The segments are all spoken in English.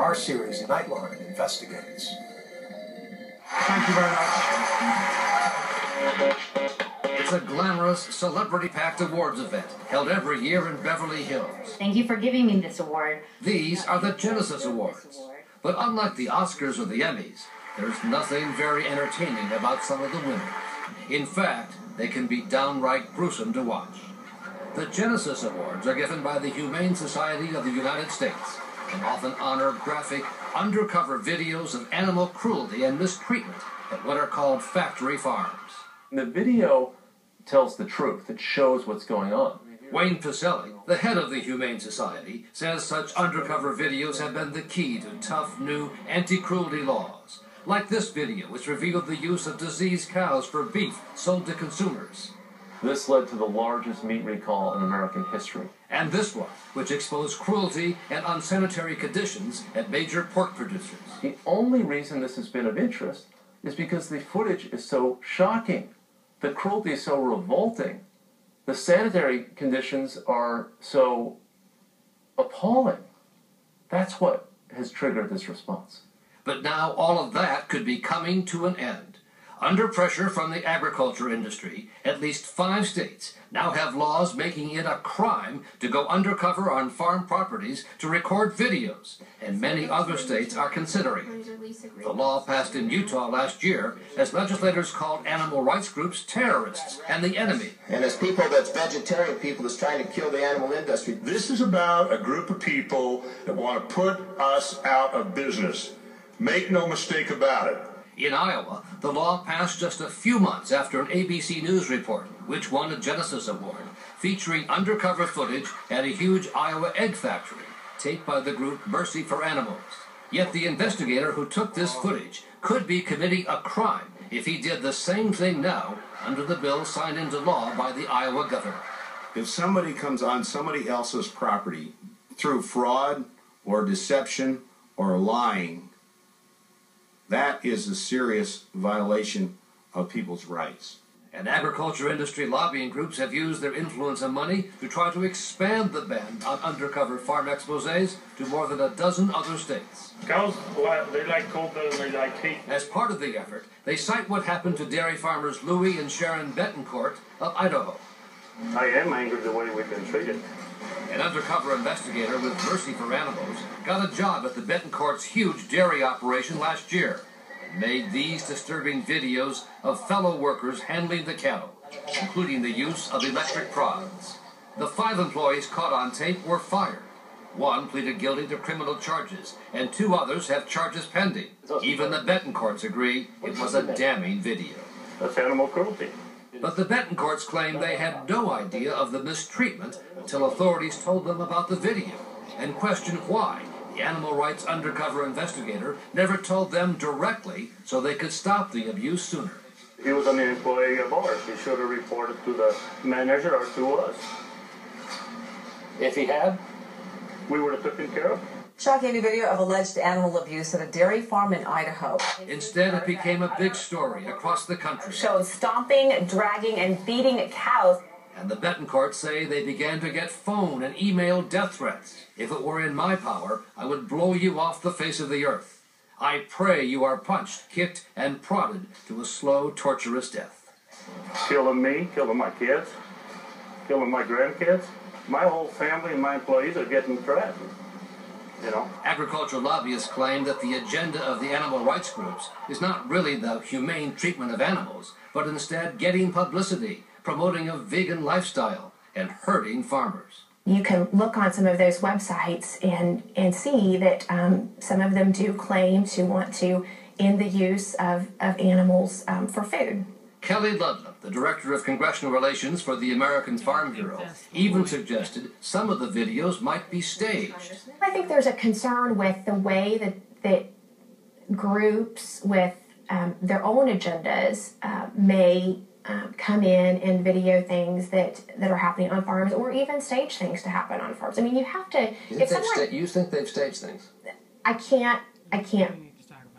our series, Nightline Investigates. Thank you very much. It's a glamorous, celebrity-packed awards event held every year in Beverly Hills. Thank you for giving me this award. These are the Genesis Awards. But unlike the Oscars or the Emmys, there's nothing very entertaining about some of the winners. In fact, they can be downright gruesome to watch. The Genesis Awards are given by the Humane Society of the United States and often honor graphic, undercover videos of animal cruelty and mistreatment at what are called factory farms. The video tells the truth. It shows what's going on. Wayne Pacelle, the head of the Humane Society, says such undercover videos have been the key to tough new anti-cruelty laws. Like this video, which revealed the use of diseased cows for beef sold to consumers. This led to the largest meat recall in American history. And this one, which exposed cruelty and unsanitary conditions at major pork producers. The only reason this has been of interest is because the footage is so shocking. The cruelty is so revolting. The sanitary conditions are so appalling. That's what has triggered this response. But now all of that could be coming to an end. Under pressure from the agriculture industry, at least 5 states now have laws making it a crime to go undercover on farm properties to record videos, and many other states are considering it. The law passed in Utah last year as legislators called animal rights groups terrorists and the enemy. And as people that's vegetarian people that's trying to kill the animal industry. This is about a group of people that want to put us out of business. Make no mistake about it. In Iowa, the law passed just a few months after an ABC News report, which won a Genesis Award, featuring undercover footage at a huge Iowa egg factory, taped by the group Mercy for Animals. Yet the investigator who took this footage could be committing a crime if he did the same thing now under the bill signed into law by the Iowa governor. If somebody comes on somebody else's property through fraud or deception or lying, that is a serious violation of people's rights. And agriculture industry lobbying groups have used their influence and money to try to expand the ban on undercover farm exposés to more than a dozen other states. Cows, they like cold and they like heat. As part of the effort, they cite what happened to dairy farmers Louis and Sharon Betancourt of Idaho. I am angry the way we've been treated. An undercover investigator with Mercy for Animals got a job at the Betancourt's huge dairy operation last year and made these disturbing videos of fellow workers handling the cattle, including the use of electric prods. The 5 employees caught on tape were fired. 1 pleaded guilty to criminal charges, and 2 others have charges pending. Even the Betancourts agree it was a damning video. That's animal cruelty. But the Betancourts claim they had no idea of the mistreatment until authorities told them about the video, and questioned why the animal rights undercover investigator never told them directly so they could stop the abuse sooner. He was an employee of ours. He should have reported to the manager or to us. If he had, we would have taken care of him. Shocking new video of alleged animal abuse at a dairy farm in Idaho. Instead, it became a big story across the country. Showed stomping, dragging, and beating cows. And the Betancourts say they began to get phone and email death threats. If it were in my power, I would blow you off the face of the earth. I pray you are punched, kicked, and prodded to a slow, torturous death. Killing me, killing my kids, killing my grandkids. My whole family and my employees are getting threatened. You know? Agricultural lobbyists claim that the agenda of the animal rights groups is not really the humane treatment of animals, but instead getting publicity, promoting a vegan lifestyle, and hurting farmers. You can look on some of those websites and see that some of them do claim to want to end the use of animals for food. Kelly Ludlam, the director of congressional relations for the American Farm Bureau, even suggested some of the videos might be staged. I think there's a concern with the way that groups with their own agendas may come in and video things that are happening on farms, or even stage things to happen on farms. I mean, you have to. You think they've staged things? I can't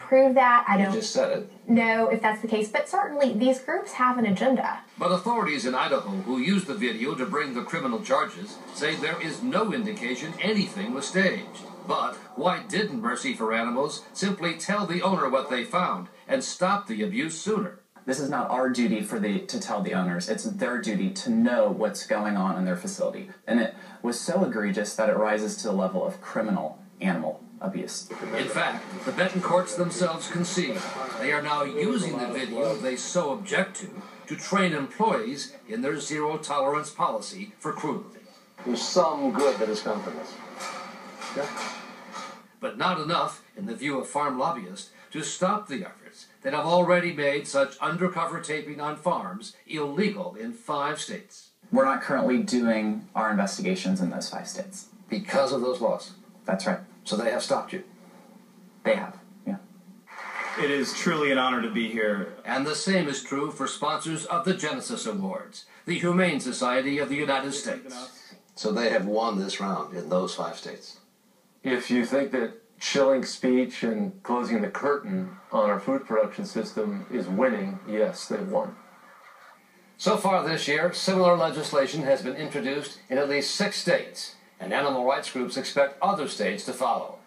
prove that. I don't. You just said it. Know if that's the case, but certainly these groups have an agenda. But authorities in Idaho who used the video to bring the criminal charges say there is no indication anything was staged. But why didn't Mercy for Animals simply tell the owner what they found and stop the abuse sooner? This is not our duty to tell the owners. It's their duty to know what's going on in their facility. And it was so egregious that it rises to the level of criminal animal abuse. In fact, the Betancourts themselves concede they are now using the video they so object to train employees in their zero-tolerance policy for cruelty. There's some good that has come from this. Yeah. But not enough, in the view of farm lobbyists, to stop the efforts that have already made such undercover taping on farms illegal in 5 states. We're not currently doing our investigations in those 5 states. Because of those laws? That's right. So they have stopped you? They have, yeah. It is truly an honor to be here. And the same is true for sponsors of the Genesis Awards, the Humane Society of the United States. So they have won this round in those 5 states? If you think that chilling speech and closing the curtain on our food production system is winning, yes, they've won. So far this year, similar legislation has been introduced in at least 6 states, and animal rights groups expect other states to follow.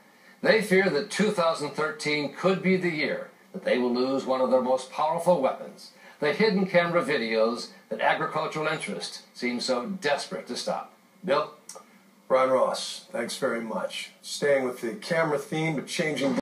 They fear that 2013 could be the year that they will lose one of their most powerful weapons, the hidden camera videos that agricultural interests seem so desperate to stop. Bill? Ron Ross, thanks very much. Staying with the camera theme, but changing